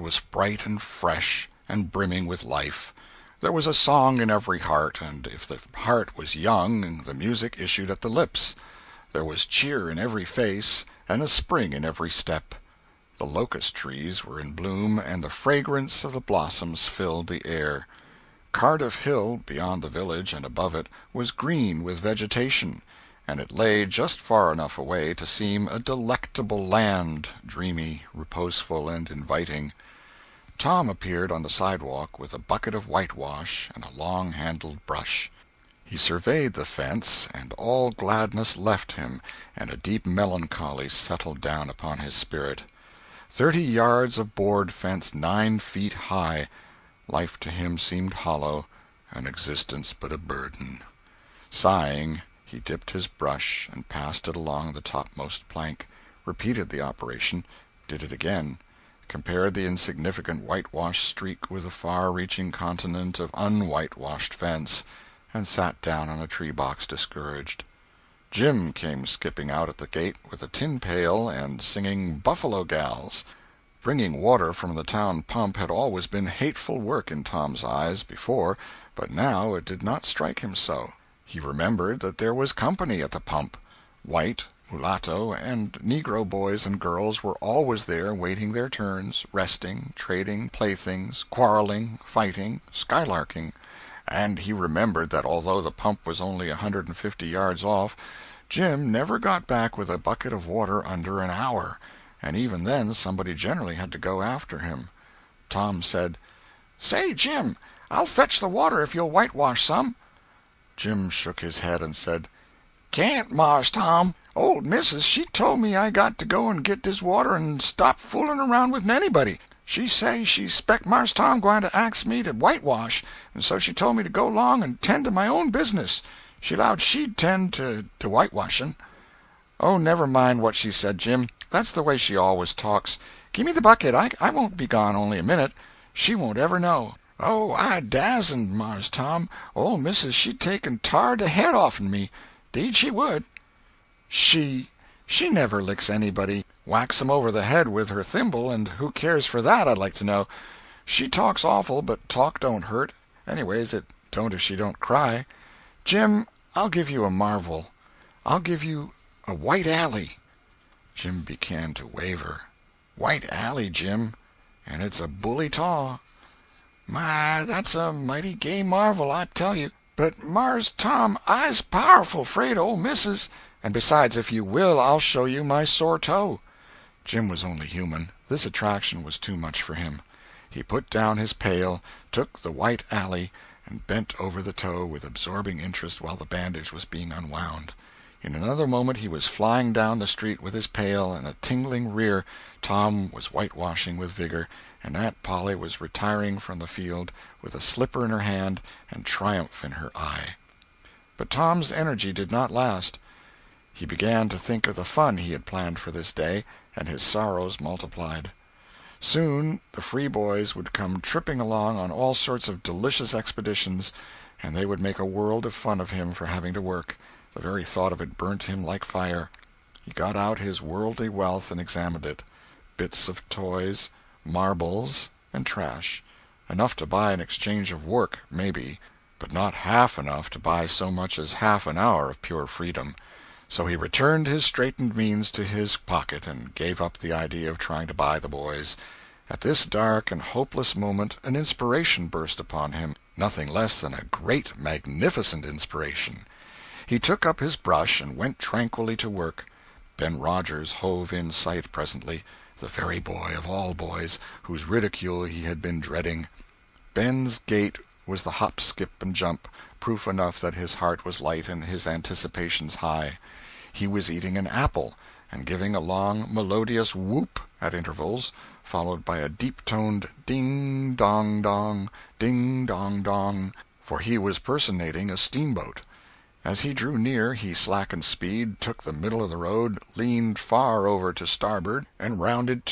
was bright and fresh and brimming with life. There was a song in every heart, and if the heart was young, the music issued at the lips. There was cheer in every face, and a spring in every step. The locust trees were in bloom, and the fragrance of the blossoms filled the air. Cardiff Hill, beyond the village and above it, was green with vegetation, and it lay just far enough away to seem a delectable land, dreamy, reposeful, and inviting. Tom appeared on the sidewalk with a bucket of whitewash and a long-handled brush. He surveyed the fence, and all gladness left him, and a deep melancholy settled down upon his spirit. 30 yards of board fence 9 feet high. Life to him seemed hollow, and existence but a burden. Sighing, he dipped his brush and passed it along the topmost plank, repeated the operation, did it again, compared the insignificant whitewashed streak with the far-reaching continent of unwhitewashed fence, and sat down on a tree-box discouraged. Jim came skipping out at the gate with a tin pail and singing "Buffalo Gals." Bringing water from the town pump had always been hateful work in Tom's eyes, before, but now it did not strike him so. He remembered that there was company at the pump. White, mulatto, and negro boys and girls were always there waiting their turns, resting, trading playthings, quarreling, fighting, skylarking. And he remembered that although the pump was only 150 yards off, Jim never got back with a bucket of water under an hour, and even then somebody generally had to go after him. Tom said, "Say, Jim, I'll fetch the water if you'll whitewash some." Jim shook his head and said, "Can't, Mars Tom. Old missus, she told me I got to go and git dis water and stop fooling around with anybody. She say she 'spect Mars Tom gwine to ax me to whitewash, and so she told me to go 'long and tend to my own business. She 'lowed she'd tend to whitewashin'." "Oh, never mind what she said, Jim. That's the way she always talks. Gimme the bucket. I won't be gone only a minute. She won't ever know." "Oh, I dasn't, Mars Tom. Ole missus she'd take and tar de head off'n me. 'Deed she would." She never licks anybody. Whacks 'em over the head with her thimble, and who cares for that, I'd like to know? She talks awful, but talk don't hurt. Anyways, it don't if she don't cry. Jim, I'll give you a marvel. I'll give you a white alley." Jim began to waver. "White alley, Jim, and it's a bully taw." "My, that's a mighty gay marvel, I tell you. But, Mars Tom, I's powerful 'fraid of ole missus. And besides, if you will, I'll show you my sore toe." Jim was only human. This attraction was too much for him. He put down his pail, took the white alley, and bent over the toe with absorbing interest while the bandage was being unwound. In another moment he was flying down the street with his pail and a tingling rear. Tom was whitewashing with vigor, and Aunt Polly was retiring from the field with a slipper in her hand and triumph in her eye. But Tom's energy did not last. He began to think of the fun he had planned for this day, and his sorrows multiplied. Soon the free boys would come tripping along on all sorts of delicious expeditions, and they would make a world of fun of him for having to work. The very thought of it burnt him like fire. He got out his worldly wealth and examined it. Bits of toys, marbles, and trash. Enough to buy an exchange of work, maybe, but not half enough to buy so much as half an hour of pure freedom. So he returned his straitened means to his pocket and gave up the idea of trying to buy the boys. At this dark and hopeless moment an inspiration burst upon him, nothing less than a great, magnificent inspiration. He took up his brush and went tranquilly to work. Ben Rogers hove in sight presently, the very boy of all boys, whose ridicule he had been dreading. Ben's gait was the hop, skip, and jump, proof enough that his heart was light and his anticipations high. He was eating an apple, and giving a long, melodious whoop at intervals, followed by a deep-toned ding-dong-dong, ding-dong-dong, for he was personating a steamboat. As he drew near, he slackened speed, took the middle of the road, leaned far over to starboard, and rounded